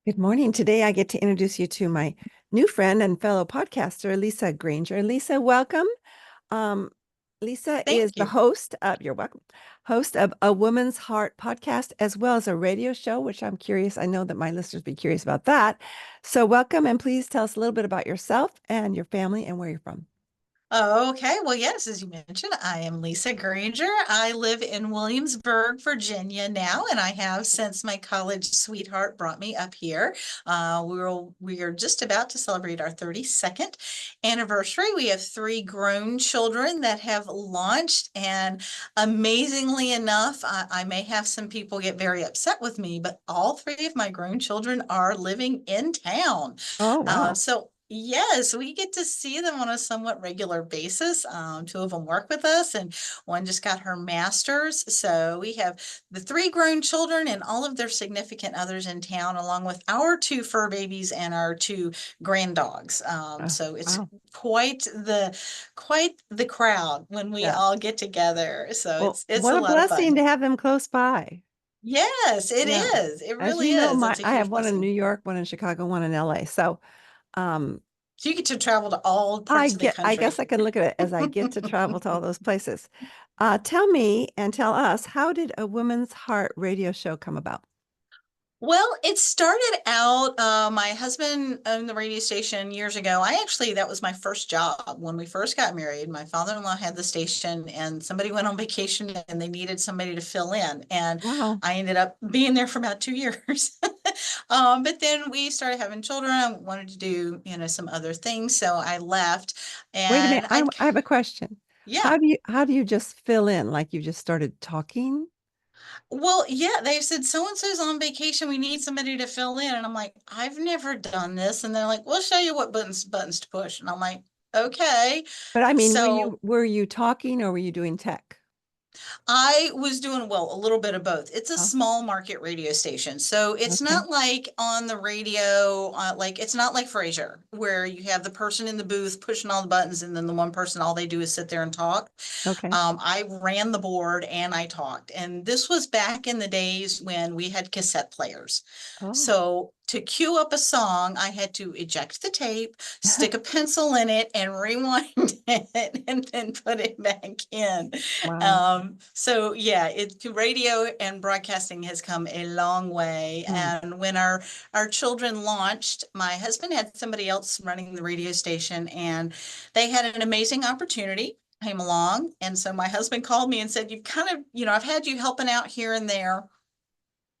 Good morning. Today I get to introduce you to my new friend and fellow podcaster, Lisa Granger. Lisa, welcome. Um, Lisa is Thank the you. host of, you're welcome, host of a Woman's Heart podcast, as well as a radio show, which I'm curious. I know that my listeners be curious about that. So welcome, and please tell us a little bit about yourself and your family and where you're from. Oh, okay. Well, yes, as you mentioned, I am Lisa Granger. I live in Williamsburg, Virginia now, and I have since my college sweetheart brought me up here. We are just about to celebrate our 32nd anniversary. We have three grown children that have launched, and amazingly enough, I may have some people get very upset with me, but all three of my grown children are living in town. Oh, wow. So yes, we get to see them on a somewhat regular basis. Two of them work with us, and one just got her master's. So we have the three grown children and all of their significant others in town, along with our two fur babies and our two grand dogs. Oh, So it's wow. quite the crowd when we Yeah. all get together. So Well, it's what a a lot of blessing fun. to have them close by. Yes, it Yeah. is. It As really you know, is. It's a I have huge one in New blessing. York, one in Chicago, one in LA. So, um, So you get to travel to all parts of the I guess country. I can look at it as I get to travel to all those places. Tell me and tell us, how did a Woman's Heart radio show come about? Well, it started out, my husband owned the radio station years ago. That was my first job when we first got married. My father-in-law had the station and somebody went on vacation and they needed somebody to fill in. And Wow. I ended up being there for about 2 years. But then we started having children. I wanted to do, some other things. So I left Wait a minute. and I have a question. yeah. How do you just fill in? Like you just started talking? Well, yeah, they said so and so's on vacation. We need somebody to fill in. And I'm like, I've never done this. And they're like, we'll show you what buttons to push. And I'm like, okay. But I mean, So were you talking or were you doing tech? I was doing well, a little bit of both. It's a Oh, small market radio station. So it's okay. not like on the radio, like it's not like Frasier, where you have the person in the booth pushing all the buttons and then the one person, all they do is sit there and talk. Okay. I ran the board and I talked. And this was back in the days when we had cassette players. Oh, So to cue up a song, I had to eject the tape, stick a pencil in it, and rewind it, and then put it back in. wow. So yeah, radio and broadcasting has come a long way. Hmm. And when our children launched, my husband had somebody else running the radio station, and they had an amazing opportunity came along. And so my husband called me and said, you've kind of, I've had you helping out here and there.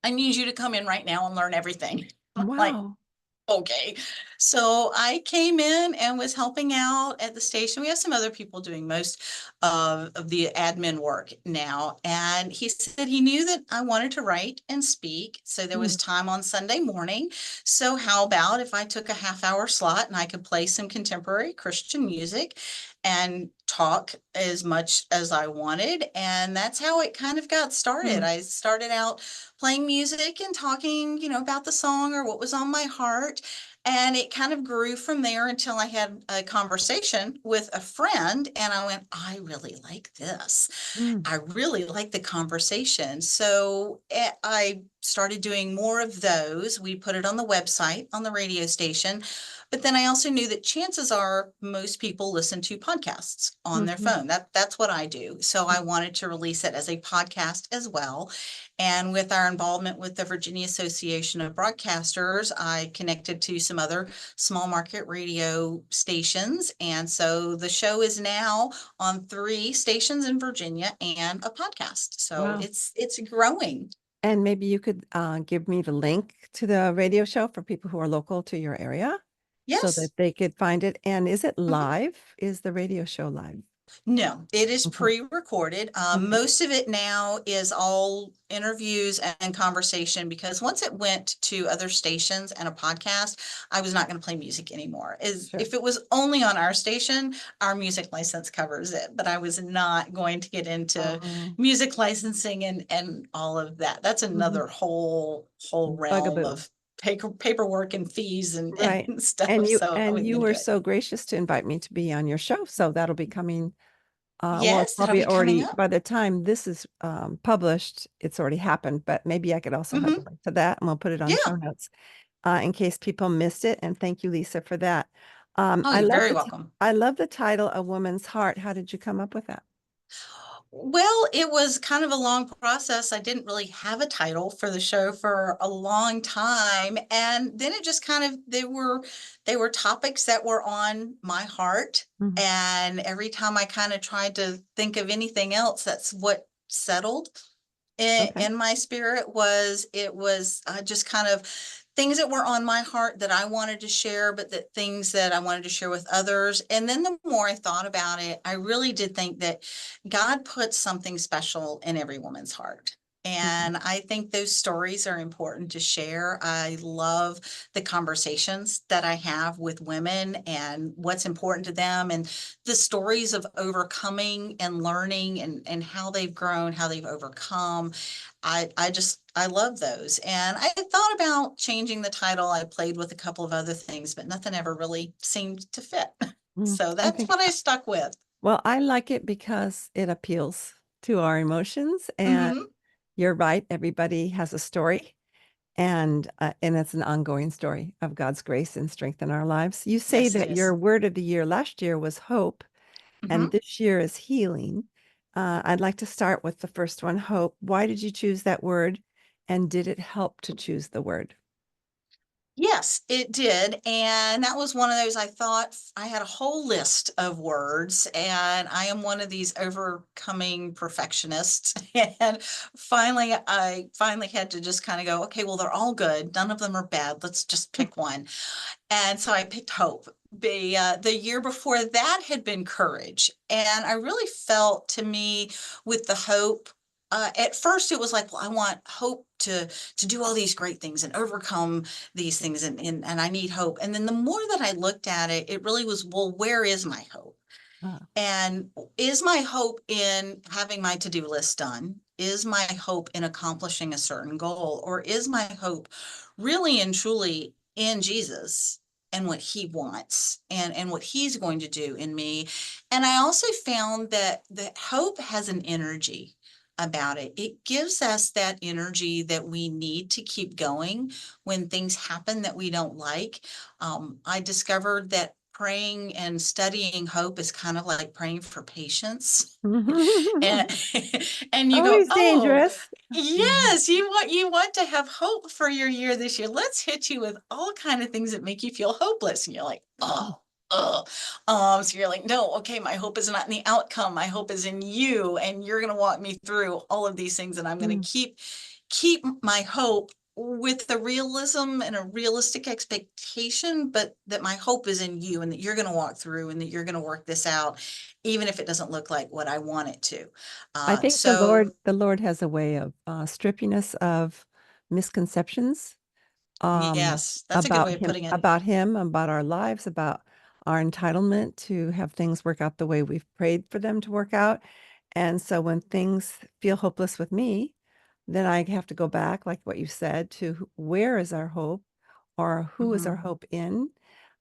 I need you to come in right now and learn everything. I'm like, Wow. okay. So I came in and was helping out at the station. We have some other people doing most of the admin work now. And he said he knew that I wanted to write and speak. So there Hmm. was time on Sunday morning. So how about if I took a half-hour slot and I could play some contemporary Christian music and talk as much as I wanted? And that's how it kind of got started. Hmm. I started out playing music and talking, about the song or what was on my heart. And it kind of grew from there until I had a conversation with a friend and I went, I really like this. Hmm. I really like the conversation. So I started doing more of those. We put it on the website, on the radio station. But then I also knew that chances are most people listen to podcasts on their Hmm. phone. That's what I do. So I wanted to release it as a podcast as well. And with our involvement with the Virginia Association of Broadcasters, I connected to some other small market radio stations. And so the show is now on three stations in Virginia and a podcast. So Wow. it's growing. And maybe you could give me the link to the radio show for people who are local to your area so Yes. that they could find it. And is it Mhm. live? Is the radio show live? No, it is Okay. pre-recorded. Okay. Most of it now is all interviews and conversation because once it went to other stations and a podcast, I was not going to play music anymore. Is Sure. if it was only on our station, our music license covers it, but I was not going to get into Oh, music licensing and all of that. That's mhm. another whole realm Bugaboo. of paperwork and fees Right. and stuff. So I And wasn't you going to were do it. so gracious to invite me to be on your show. So that'll be coming. Well, it's Yes, that'll probably be coming already up. by the time this is published, it's already happened, but maybe I could also have the Hmm. link to that and we'll put it on show Yeah. notes. in case people missed it. And thank you, Lisa, for that. Oh, you're very welcome. I love the title, A Woman's Heart. How did you come up with that? Well, it was kind of a long process. I didn't really have a title for the show for a long time. And then it just kind of they were topics that were on my heart. Mhm. And every time I kind of tried to think of anything else, that's what settled Okay. in my spirit. It was just kind of things that were on my heart that I wanted to share, but that things that I wanted to share with others. And then the more I thought about it, I really did think that God put something special in every woman's heart. Mhm. And I think those stories are important to share. I love the conversations that I have with women and what's important to them, and the stories of overcoming and learning, and how they've grown, how they've overcome. I love those. And I thought about changing the title. I played with a couple of other things, but nothing ever really seemed to fit. So I that's think, what I stuck with. well, I like it because it appeals to our emotions. And Hmm. you're right, everybody has a story. And it's an ongoing story of God's grace and strength in our lives. You say Yes, it that your is. word of the year last year was hope, and Hmm. this year is healing. I'd like to start with the first one, hope. Why did you choose that word? And did it help to choose the word? Yes, it did. And that was one of those, I thought I had a whole list of words, and I am one of these overcoming perfectionists. And I finally had to just kind of go, okay, well, they're all good. None of them are bad. Let's just pick one. And so I picked hope. The year before that had been courage. And I really felt, to me, with the hope, at first it was like, well, I want hope to do all these great things and overcome these things, and I need hope. And then the more that I looked at it, it really was, well, where is my hope? Ah. And is my hope in having my to-do list done? Is my hope in accomplishing a certain goal? Or is my hope really and truly in Jesus and what he wants, and what he's going to do in me? And I also found that hope has an energy about it. It gives us that energy that we need to keep going when things happen that we don't like. I discovered that praying and studying hope is kind of like praying for patience. And and you go, Always oh, dangerous. Mhm. yes, you want to have hope for your year this year. Let's hit you with all kind of things that make you feel hopeless. And you're like, oh. So you're like, no, okay, my hope is not in the outcome. My hope is in you, and you're gonna walk me through all of these things, and I'm gonna Mm. keep my hope with the realism and a realistic expectation, but that my hope is in you, and that you're going to walk through, and that you're going to work this out, even if it doesn't look like what I want it to. I think So The Lord has a way of stripping us of misconceptions yes, that's a good way of putting it. about him, about our lives, about our entitlement to have things work out the way we've prayed for them to work out. And so when things feel hopeless with me, then I have to go back, like what you said, to where is our hope, or who is our Hmm. hope in?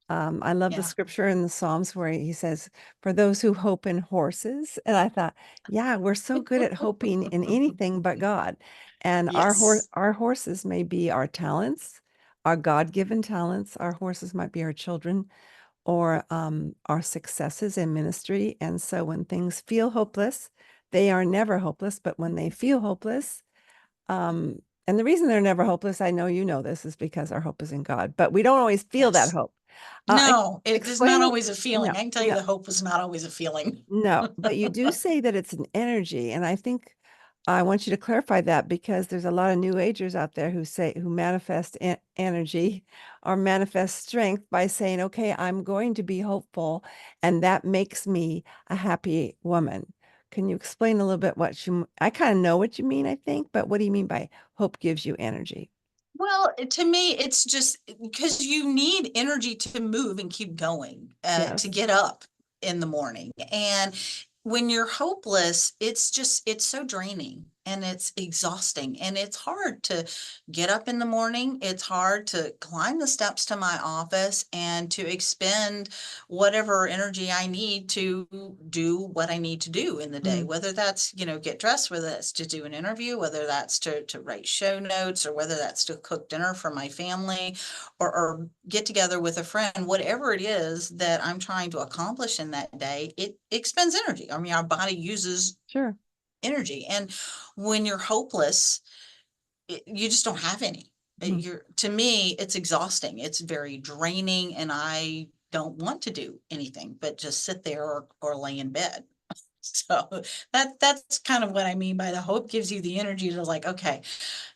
I love the Yeah. scripture in the Psalms where he says, for those who hope in horses. And I thought, yeah, we're so good at hoping in anything but God. And Yes. our horses may be our talents, our God-given talents. Our horses might be our children, or our successes in ministry. And so when things feel hopeless, they are never hopeless, but when they feel hopeless, and the reason they're never hopeless, I know you know this, is because our hope is in God, but we don't always feel that Yes. hope. No, it is not Explain, always a feeling. no, I can tell you no, the hope was not always a feeling. no, but you do say that it's an energy, and I think I want you to clarify that, because there's a lot of new agers out there who manifest energy or manifest strength by saying, "Okay, I'm going to be hopeful, and that makes me a happy woman." Can you explain a little bit I kind of know what you mean, I think, but what do you mean by hope gives you energy? Well, to me, it's just because you need energy to move and keep going, to Yes. get up in the morning. And when you're hopeless, it's so draining. and it's exhausting, and it's hard to get up in the morning. It's hard to climb the steps to my office and to expend whatever energy I need to do what I need to do in the day, Mm, whether that's, get dressed, whether that's to do an interview, whether that's to write show notes, or whether that's to cook dinner for my family, or get together with a friend. Whatever it is that I'm trying to accomplish in that day, it expends energy. I mean, our body uses sure. energy. And when you're hopeless, you just don't have any. Mm, To me, it's exhausting. It's very draining, and I don't want to do anything but just sit there or lay in bed. So that's kind of what I mean by the hope gives you the energy to, like, okay,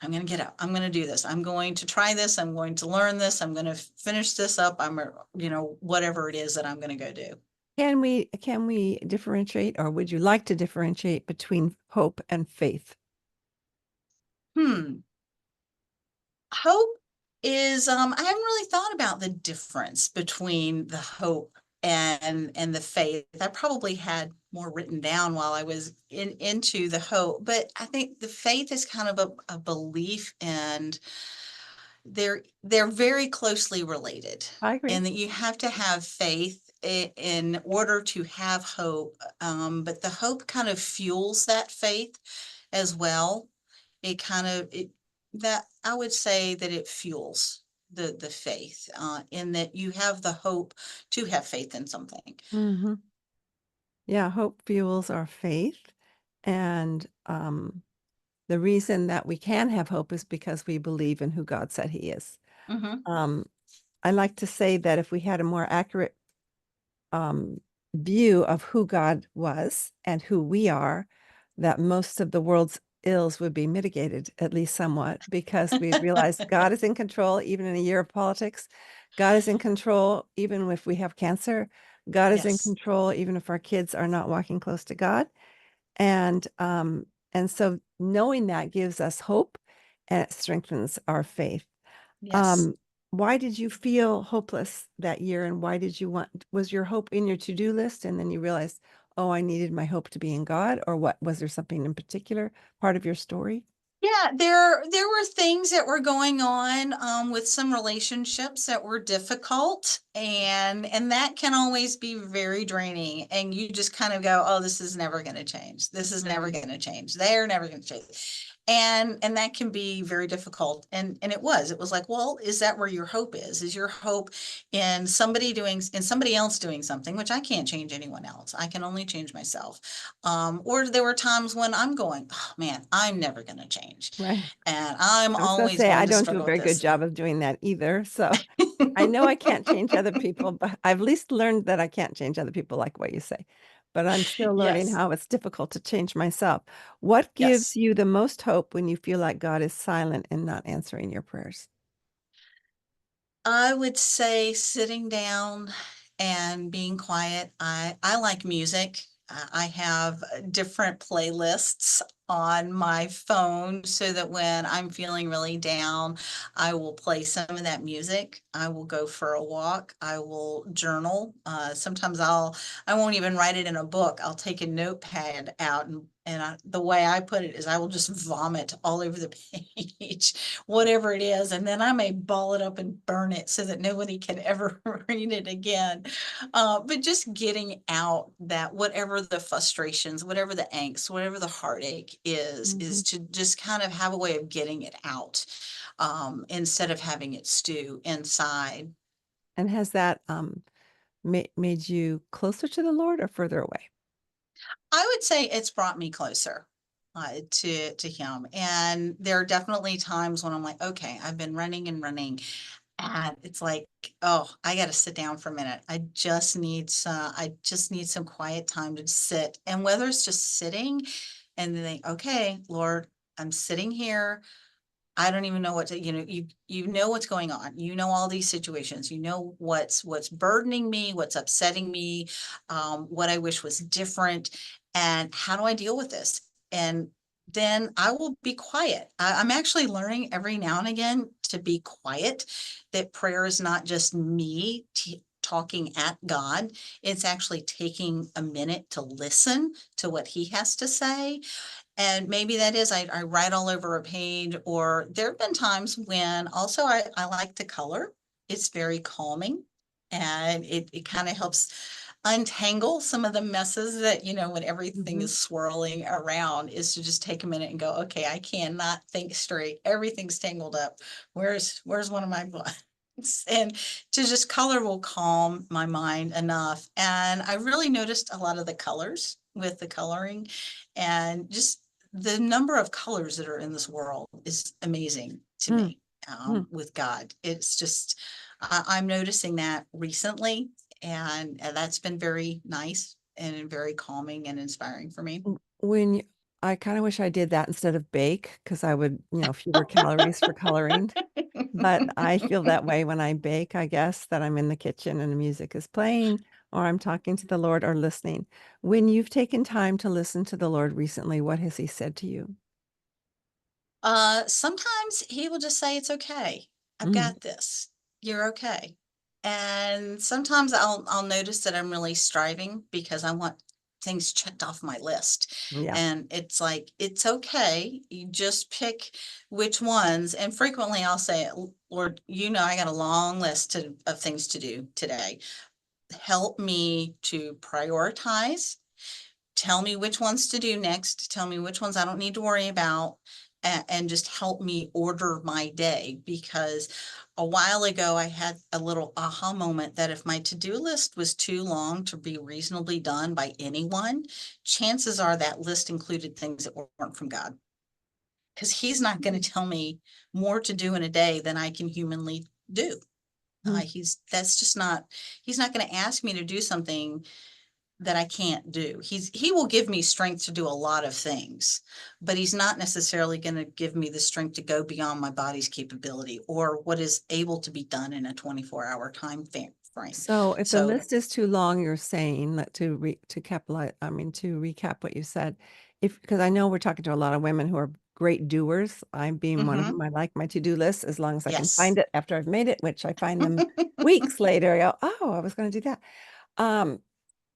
I'm going to get up. I'm going to do this. I'm going to try this. I'm going to learn this. I'm going to finish this up. Whatever it is that I'm going to go do. can we differentiate, or would you like to differentiate between hope and faith? Hmm. Hope is, I haven't really thought about the difference between the hope and the faith. I probably had more written down while I was into the hope, but I think the faith is kind of a belief, and they're very closely related, I agree. and that you have to have faith in order to have hope. But the hope kind of fuels that faith as well. It that I would say that it fuels the faith, in that you have the hope to have faith in something. Hmm. Yeah, hope fuels our faith. And the reason that we can have hope is because we believe in who God said he is. Hmm. Um, I like to say that if we had a more accurate view of who God was and who we are, that most of the world's ills would be mitigated, at least somewhat, because we realize God is in control, even in a year of politics. God is in control, even if we have cancer. God is in Yes. control, even if our kids are not walking close to God. And so knowing that gives us hope and it strengthens our faith. Yes. Um, why did you feel hopeless that year, and why did you was your hope in your to-do list and then you realized, oh, I needed my hope to be in God, or what, was there something in particular part of your story? Yeah, there were things that were going on, with some relationships that were difficult, and that can always be very draining. And you just kind of go, "Oh, this is never going to change. This is never going to change. They're never going to change." And that can be very difficult. And it was like, well, is that where your hope is? Is your hope in somebody else doing something, which I can't change anyone else. I can only change myself. Or there were times when I'm going, oh man, I'm never going to change. Right. And I'm I was going to always say, I going to don't do a struggle with very good this. job of doing that either. So I know I can't change other people, but I've at least learned that I can't change other people like what you say. But I'm still learning Yes, how it's difficult to change myself. What gives yes. you the most hope when you feel like God is silent and not answering your prayers? I would say sitting down and being quiet. I like music. I have different playlists on my phone so that when I'm feeling really down, I will play some of that music. I will go for a walk. I will journal. Sometimes I won't even write it in a book. I'll take a notepad out, the way I put it is I will just vomit all over the page, whatever it is, and then I may ball it up and burn it so that nobody can ever read it again. But just getting out that whatever the frustrations, whatever the angst, whatever the heartache is Mhm. to just kind of have a way of getting it out, instead of having it stew inside. And has that made you closer to the Lord or further away? I would say it's brought me closer, to him. And there are definitely times when I'm like, okay, I've been running and running, and it's like, oh, I got to sit down for a minute. I just need some quiet time to sit. And whether it's just sitting and then think, okay, Lord, I'm sitting here. I don't even know what to, you know what's going on. You know all these situations. You know what's burdening me, what's upsetting me, what I wish was different, and how do I deal with this? And then I will be quiet. I'm actually learning every now and again to be quiet, that prayer is not just me talking at God. It's actually taking a minute to listen to what he has to say. And maybe that is, I write all over a page, or there have been times when also I like to color. It's very calming, and it kind of helps untangle some of the messes that, when everything Mhm. is swirling around, is to just take a minute and go, okay, I cannot think straight. Everything's tangled up. Where's one of my blinds? And to just color will calm my mind enough. And I really noticed a lot of the colors with the coloring, and just the number of colors that are in this world is amazing to Mm, me. mm. With God, it's just, I'm noticing that recently, and that's been very nice and very calming and inspiring for me. When you, I kind of wish I did that instead of bake because I would, fewer calories for coloring. But I feel that way when I bake, I guess, that I'm in the kitchen and the music is playing, or I'm talking to the Lord or listening. When you've taken time to listen to the Lord recently, what has he said to you? Sometimes he will just say, it's okay. I've Mm, got this. You're okay. And sometimes I'll notice that I'm really striving because I want things checked off my list. yeah. And it's like, it's okay. You just pick which ones. And frequently I'll say, Lord, I got a long list of things to do today. Help me to prioritize. Tell me which ones to do next. Tell me which ones I don't need to worry about, and just help me order my day. Because a while ago, I had a little aha moment that if my to-do list was too long to be reasonably done by anyone, chances are that list included things that weren't from God. Because he's not going to tell me more to do in a day than I can humanly do. Mm, He's not going to ask me to do something that I can't do. He will give me strength to do a lot of things, but he's not necessarily going to give me the strength to go beyond my body's capability or what is able to be done in a 24-hour time frame. So if the So, list is too long, you're saying that to capitalize, I mean to recap what you said, if because I know we're talking to a lot of women who are great doers. I'm being one of them. mhm, I like my to-do list as long as I can yes. find it after I've made it, which I find them weeks later. I go, oh, I was going to do that. Um,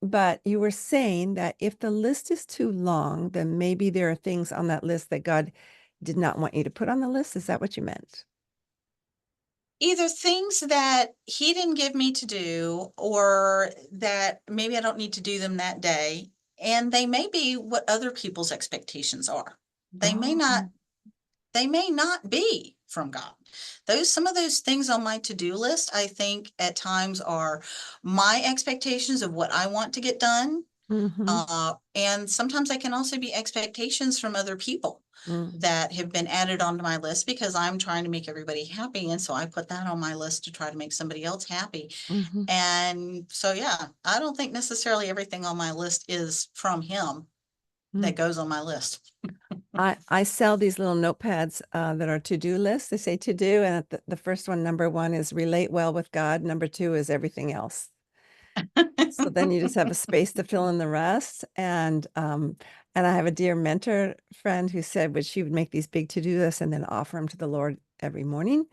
but you were saying that if the list is too long, then maybe there are things on that list that God did not want you to put on the list. Is that what you meant? Either things that he didn't give me to do, or that maybe I don't need to do them that day. And they may be what other people's expectations are. They may not Oh, they may not be from God. Some of those things on my to-do list, I think at times are my expectations of what I want to get done. mm-hmm, And sometimes I can also be expectations from other people mm, that have been added onto my list because I'm trying to make everybody happy. And so I put that on my list to try to make somebody else happy. mm-hmm, And so, yeah, I don't think necessarily everything on my list is from him mm. that goes on my list. I sell these little notepads that are to-do lists. They say to do, and the first one, number one, is relate well with God. Number two is everything else. So then you just have a space to fill in the rest. And I have a dear mentor friend who said, but she would make these big to-do lists and then offer them to the Lord every morning.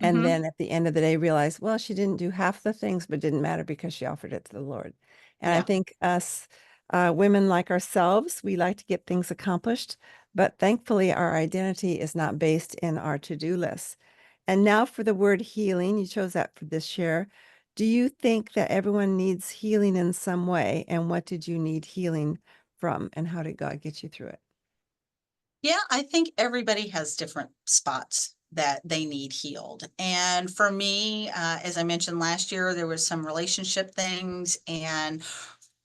And Mhm. then at the end of the day, realize, well, she didn't do half the things, but it didn't matter because she offered it to the Lord. And I Yeah. think us women like ourselves, we like to get things accomplished, but thankfully, our identity is not based in our to-do lists. And now for the word healing, you chose that for this share. Do you think that everyone needs healing in some way? And what did you need healing from? And how did God get you through it? Yeah, I think everybody has different spots that they need healed. And for me, as I mentioned last year, there was some relationship things. And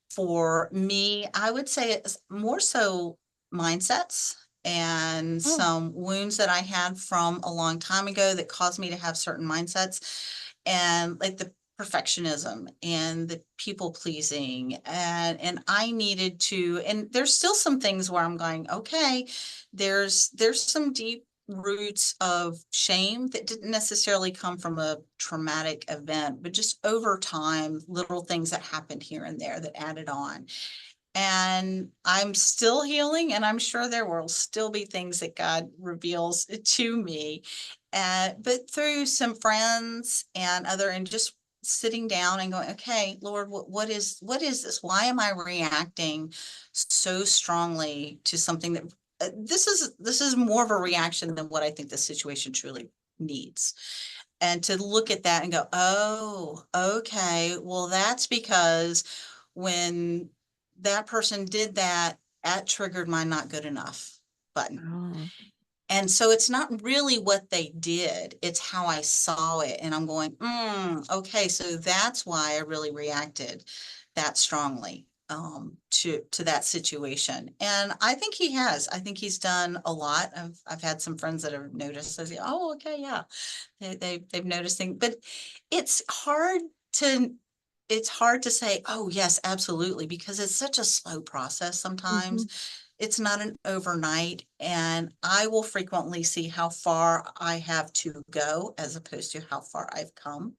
for me, I would say it's more so mindsets and Oh, some wounds that I had from a long time ago that caused me to have certain mindsets, and like the perfectionism and the people pleasing, and I needed to, and there's still some things where I'm going, okay, there's some deep roots of shame that didn't necessarily come from a traumatic event, but just over time, little things that happened here and there that added on. And I'm still healing, and I'm sure there will still be things that God reveals to me. But through some friends and just sitting down and going, okay, Lord, what is this? Why am I reacting so strongly to something that this is more of a reaction than what I think the situation truly needs. And to look at that and go, oh, okay, well, that's because when that person did that, that triggered my not good enough button. Oh, And so it's not really what they did, it's how I saw it. And I'm going, okay, so that's why I really reacted that strongly to that situation. And I think he has. I think he's done a lot. I've had some friends that have noticed. I say, oh, okay, yeah. They've noticed things, but it's hard to it's hard to say, oh, yes, absolutely, because it's such a slow process mhm, sometimes. It's not an overnight, and I will frequently see how far I have to go as opposed to how far I've come.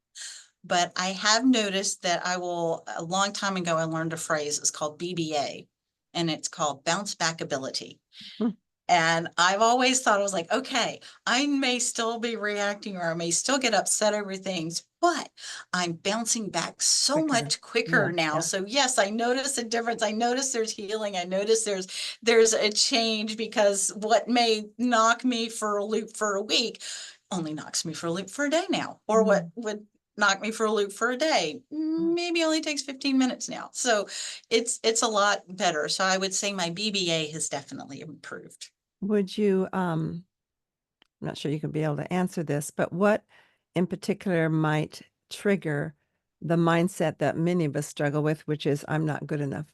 But I have noticed that a long time ago, I learned a phrase, it's called BBA, and it's called bounce back ability. mm, And I've always thought, I was like, okay, I may still be reacting or I may still get upset over things, but I'm bouncing back so quicker. much quicker Yeah, now. yeah. So yes, I notice a difference. I notice there's healing. I notice there's a change, because what may knock me for a loop for a week only knocks me for a loop for a day now. Or what Mm, would knock me for a loop for a day mm. maybe only takes 15 minutes now. So it's a lot better. So I would say my BBA has definitely improved. Would you, I'm not sure you could be able to answer this, but what in particular might trigger the mindset that many of us struggle with, which is I'm not good enough?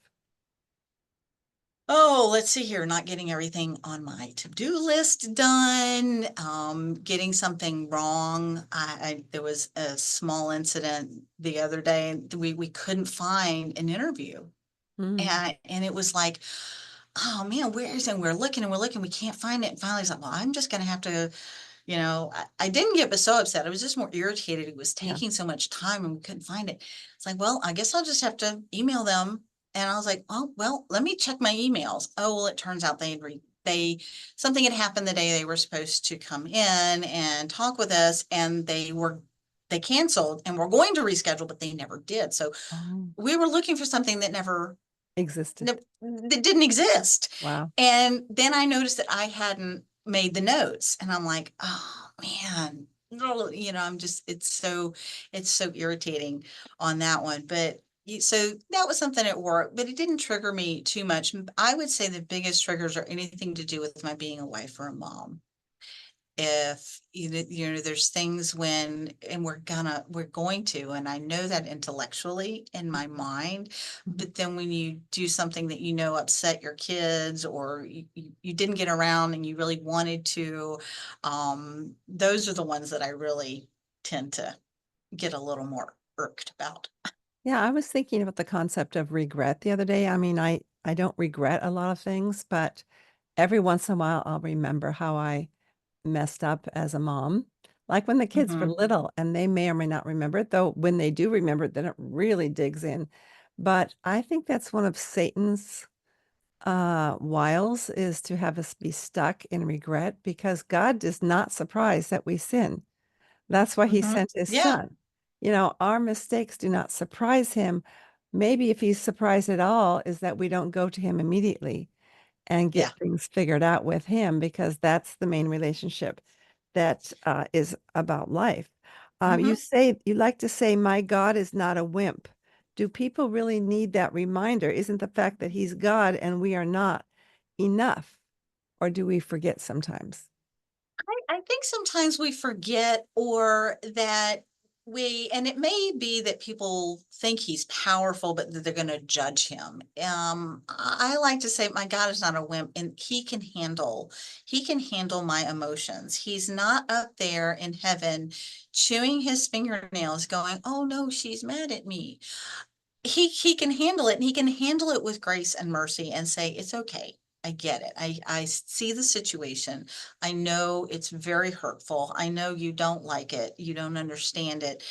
Oh, let's see here, not getting everything on my to-do list done, getting something wrong. There was a small incident the other day, and we couldn't find an interview. Mm, And it was like, oh man, where is it? And we're looking and we're looking, we can't find it. And finally, it's like, well, I'm just gonna have to, I didn't get so upset. I was just more irritated. It was yeah. taking so much time and we couldn't find it. It's like, well, I guess I'll just have to email them. And I was like, oh, well, let me check my emails. Oh, well, it turns out something had happened the day they were supposed to come in and talk with us, and they canceled and were going to reschedule, but they never did. So Oh, we were looking for something that existed. that didn't exist. Wow. And then I noticed that I hadn't made the notes, and I'm like, oh man, no, it's so irritating on that one. But so that was something at work, but it didn't trigger me too much. I would say the biggest triggers are anything to do with my being a wife or a mom. If there's things and we're going to, and I know that intellectually in my mind, Mhm. but then when you do something that upset your kids, or you didn't get around and you really wanted to, those are the ones that I really tend to get a little more irked about. Yeah, I was thinking about the concept of regret the other day. I mean, I don't regret a lot of things, but every once in a while I'll remember how I messed up as a mom. Like when the kids were Hmm. little and they may or may not remember it, though when they do remember it, then it really digs in. But I think that's one of Satan's wiles is to have us be stuck in regret because God is not surprised that we sin. That's why he Hmm. sent his Yeah. son. Our mistakes do not surprise him. Maybe if he's surprised at all, is that we don't go to him immediately and Yeah. get things figured out with him because that's the main relationship that is about life. Hmm. You like to say, my God is not a wimp. Do people really need that reminder? Isn't the fact that he's God and we are not enough? Or do we forget sometimes? I think sometimes we forget, or that and it may be that people think he's powerful, but that they're going to judge him. I like to say, my God is not a wimp, and he can handle my emotions. He's not up there in heaven chewing his fingernails, going, "Oh no, she's mad at me." He can handle it, and he can handle it with grace and mercy and say, it's okay. I get it. I see the situation. I know it's very hurtful. I know you don't like it. You don't understand it.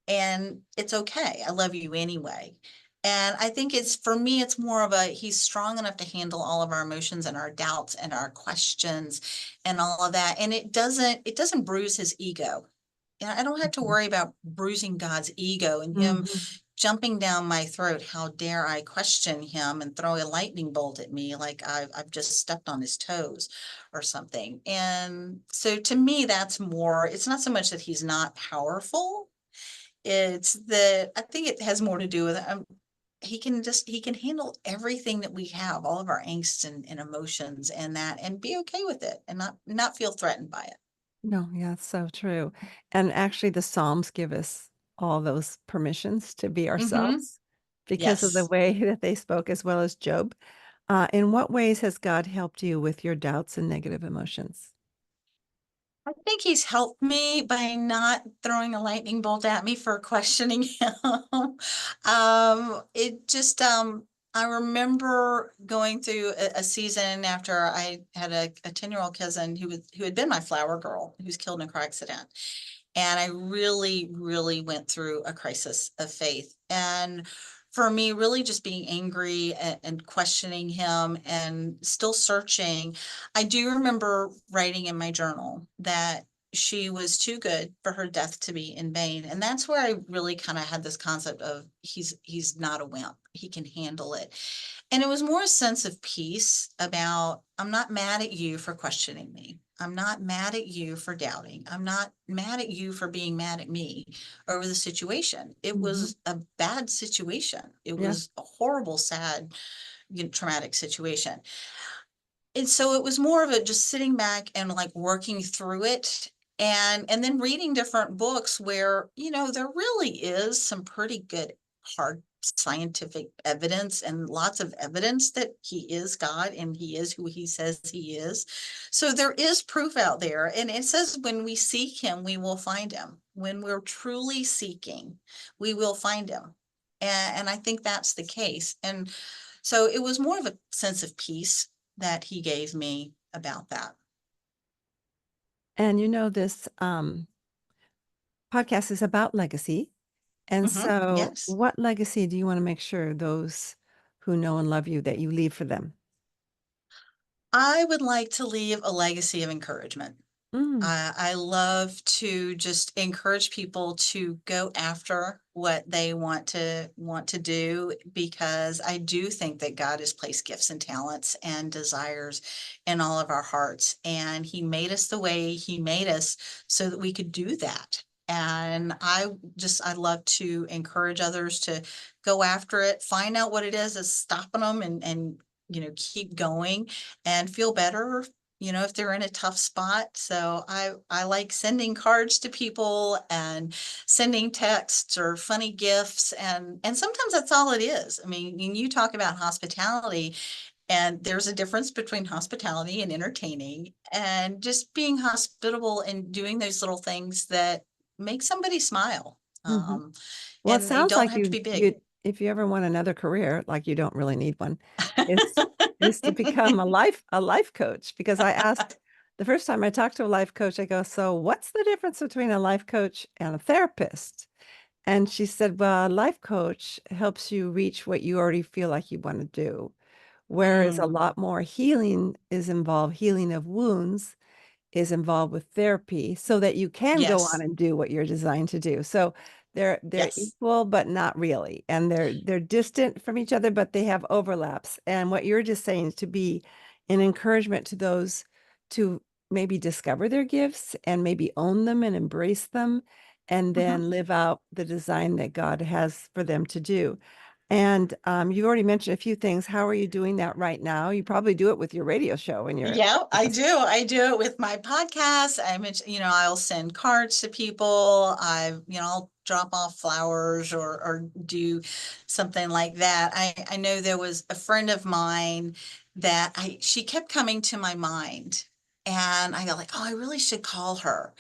And it's okay. I love you anyway. And I think it's for me, it's more of he's strong enough to handle all of our emotions and our doubts and our questions and all of that. And it doesn't bruise his ego. And I don't have to Mhm. worry about bruising God's ego and him Mhm. jumping down my throat. How dare I question him and throw a lightning bolt at me like I've just stepped on his toes or something. And so to me, that's more, it's not so much that he's not powerful. It's that I think it has more to do with he can handle everything that we have, all of our angst and emotions and that, and be okay with it and not feel threatened by it. No, yeah, it's so true. And actually, the Psalms give us all those permissions to be Mm-hmm. ourselves because of the Yes. way that they spoke, as well as Job. In what ways has God helped you with your doubts and negative emotions? I think he's helped me by not throwing a lightning bolt at me for questioning him. It just I remember going through a season after I had a 10-year-old cousin who had been my flower girl, who was killed in a car accident. And I really, really went through a crisis of faith. And for me, really just being angry and questioning him and still searching, I do remember writing in my journal that she was too good for her death to be in vain. And that's where I really kind of had this concept of he's not a wimp. He can handle it. And it was more a sense of peace about, I'm not mad at you for questioning me. I'm not mad at you for doubting. I'm not mad at you for being mad at me over the situation. It Hmm. was a bad situation. It Yeah. was a horrible, sad, traumatic situation. And so it was more of a just sitting back and like working through it and then reading different books where, there really is some pretty good hard scientific evidence and lots of evidence that he is God and he is who he says he is. So there is proof out there. And it says when we seek him, we will find him. When we're truly seeking, we will find him. And I think that's the case. And so it was more of a sense of peace that he gave me about that. And this podcast is about legacy. And so, Yes. what legacy do you want to make sure those who know and love you that you leave for them? I would like to leave a legacy of encouragement. Mm, I love to just encourage people to go after what they want to do because I do think that God has placed gifts and talents and desires in all of our hearts and he made us the way he made us so that we could do that. And I love to encourage others to go after it, find out what it is that's stopping them and keep going and feel better if they're in a tough spot. So I like sending cards to people and sending texts or funny gifts and sometimes that's all it is. I mean, when you talk about hospitality and there's a difference between hospitality and entertaining and just being hospitable and doing those little things that make somebody smile. hmm. Well, it And they sounds don't like have to you be big. you if you ever want another career, like you don't really need one, is is to become a life coach. Because I asked the first time I talked to a life coach, I go, so what's the difference between a life coach and a therapist? And she said, well, a life coach helps you reach what you already feel like you want to do, whereas a Mm, lot more healing is involved, healing of wounds is involved with therapy so that you can go on yes, and do what you're designed to do. So they're yes. equal, but not really. And they're distant from each other, but they have overlaps. And what you're just saying is to be an encouragement to those to maybe discover their gifts and maybe own them and embrace them and Mhm. then live out the design that God has for them to do. And you already mentioned a few things. How are you doing that right now? You probably do it with your radio show and your Yeah, I podcast. do. I do it with my podcast. I mentioned, I'll send cards to people. I'll drop off flowers or do something like that. I know there was a friend of mine that she kept coming to my mind and I go like, oh, I really should call her.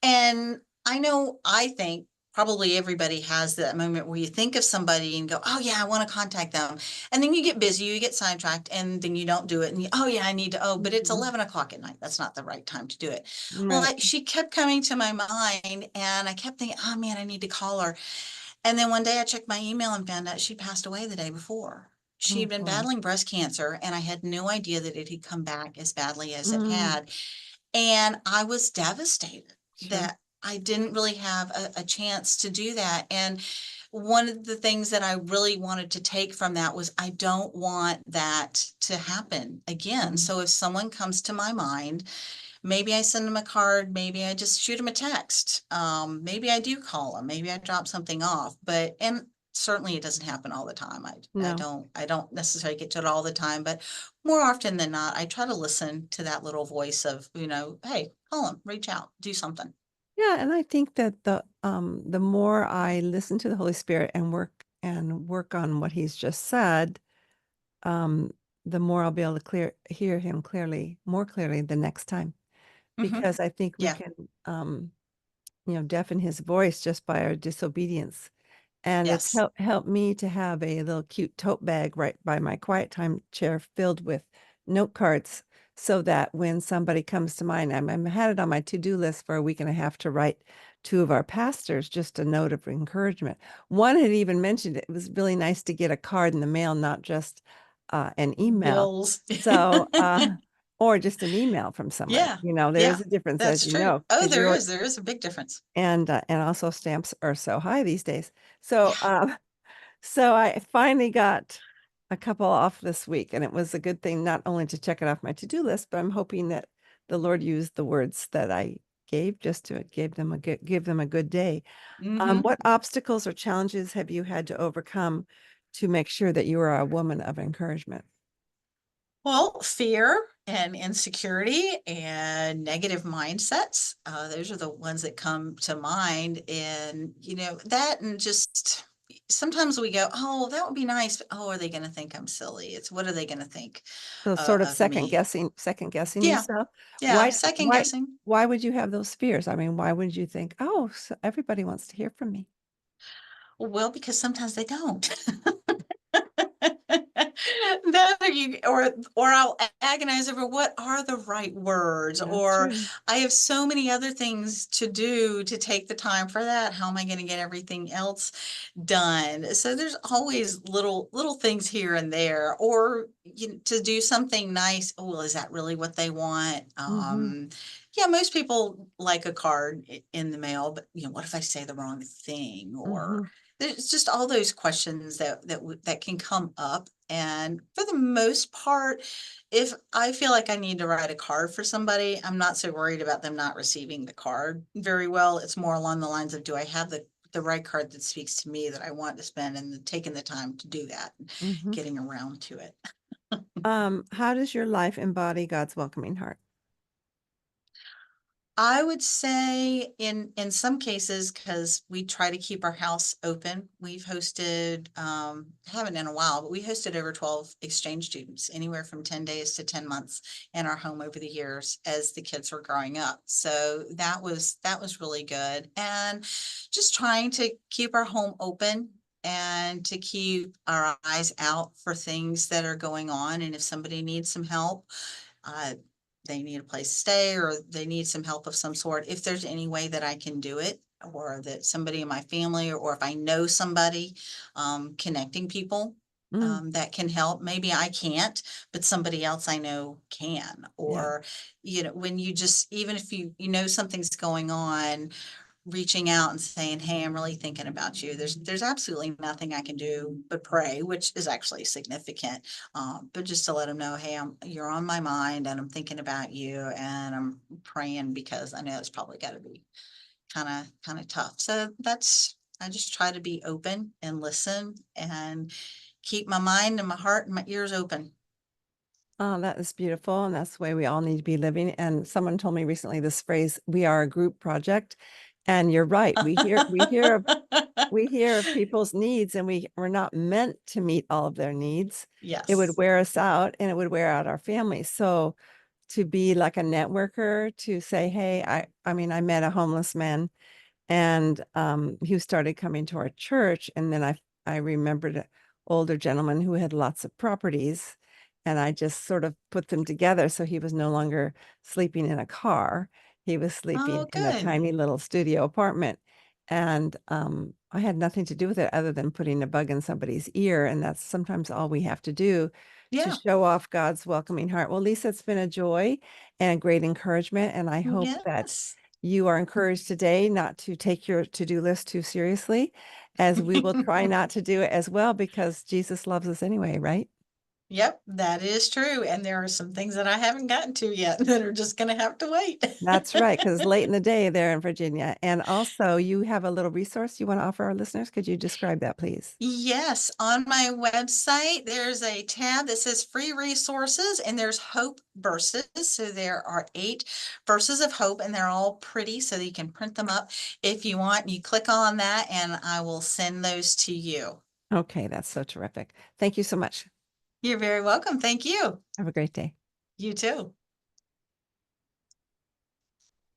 And I think probably everybody has that moment where you think of somebody and go, oh, yeah, I want to contact them. And then you get busy, you get sidetracked, and then you don't do it. And oh, yeah, I need to, but it's Mhm. 11 o'clock at night. That's not the right time to do it. Well, Right. she kept coming to my mind, and I kept thinking, oh, man, I need to call her. And then one day I checked my email and found out she passed away the day before. Oh She'd been boy. battling breast cancer, and I had no idea that it had come back as badly as it Mm, had. And I was devastated sure. that I didn't really have a chance to do that. And one of the things that I really wanted to take from that was I don't want that to happen again. Mm. So if someone comes to my mind, maybe I send them a card, maybe I just shoot them a text. Maybe I do call them, maybe I drop something off, but, and certainly it doesn't happen all the time. No. I don't necessarily get to it all the time, but more often than not, I try to listen to that little voice of, hey, call them, reach out, do something. Yeah, and I think that the more I listen to the Holy Spirit and work on what he's just said, um, the more I'll be able to hear him clearly, more clearly the next time. Hmm. Because I think we Yeah. can deafen his voice just by our disobedience. And it's Yes. helped me to have a little cute tote bag right by my quiet time chair filled with note cards so that when somebody comes to mind, I'm had it on my to-do list for a week and a half to write two of our pastors just a note of encouragement. One had even mentioned it was really nice to get a card in the mail, not just an email. Bills. So, or just an email from somebody. Yeah. There Yeah. is a difference, as That's you true. know, Oh, because you're there is a big difference. and also stamps are so high these days. So, Yeah. so I finally got a couple off this week, and it was a good thing not only to check it off my to-do list, but I'm hoping that the Lord used the words that I gave just to give them a good day. Hmm. What obstacles or challenges have you had to overcome to make sure that you are a woman of encouragement? Well, fear and insecurity and negative mindsets, those are the ones that come to mind. And, that and just sometimes we go, oh, that would be nice, but oh, are they going to think I'm silly? It's what are they going to think So sort of of me? second guessing Yeah. yourself. Yeah. Why, Second why, guessing. why would you have those fears? I mean, why would you think, oh, so everybody wants to hear from me? Well, because sometimes they don't. That or I'll agonize over what are the right words, That's or true. I have so many other things to do to take the time for that. How am I going to get everything else done? So there's always little things here and there, or to do something nice. Oh, well, is that really what they want? Hmm. Yeah, most people like a card in the mail, but what if I say the wrong thing? Or Hmm. there's just all those questions that can come up. And for the most part, if I feel like I need to write a card for somebody, I'm not so worried about them not receiving the card very well. It's more along the lines of, do I have the right card that speaks to me that I want to spend, and taking the time to do that, Hmm. getting around to it. How does your life embody God's welcoming heart? I would say in some cases, because we try to keep our house open, we've hosted, haven't in a while, but we hosted over 12 exchange students, anywhere from 10 days to 10 months in our home over the years as the kids were growing up. So that was really good. And just trying to keep our home open and to keep our eyes out for things that are going on. And if somebody needs some help, uh, they need a place to stay, or they need some help of some sort, if there's any way that I can do it, or that somebody in my family, or if I know somebody, connecting people Mm, that can help. Maybe I can't, but somebody else I know can. yeah. Or, when you just, even if you know something's going on, reaching out and saying, hey, I'm really thinking about you. There's absolutely nothing I can do but pray, which is actually significant. But just to let them know, hey, you're on my mind, and I'm thinking about you, and I'm praying, because I know it's probably got to be kind of tough. So I just try to be open and listen, and keep my mind and my heart and my ears open. Oh, that is beautiful. And that's the way we all need to be living. And someone told me recently this phrase, we are a group project. And you're right. We hear of people's needs, and we're not meant to meet all of their needs. It would Yes. wear us out, and it would wear out our families. So to be like a networker, to say, hey, I mean, I met a homeless man, and he started coming to our church, and then I remembered an older gentleman who had lots of properties, and I just sort of put them together. So he was no longer sleeping in a car. He was sleeping Oh, in a good. tiny little studio apartment. And I had nothing to do with it other than putting a bug in somebody's ear. And that's sometimes all we have to do to Yeah. show off God's welcoming heart. Well, Lisa, it's been a joy and great encouragement. And I hope that Yes. you are encouraged today not to take your to-do list too seriously, as we will try not to do it as well because Jesus loves us anyway, right? Yep, that is true. And there are some things that I haven't gotten to yet that are just going to have to wait. That's right, because it's late in the day there in Virginia. And also, you have a little resource you want to offer our listeners. Could you describe that, please? Yes, on my website, there's a tab that says free resources and there's hope verses. So there are 8 verses of hope and they're all pretty so that you can print them up if you want. You click on that and I will send those to you. Okay, that's so terrific. Thank you so much. You're very welcome. Thank you. Have a great day. You too.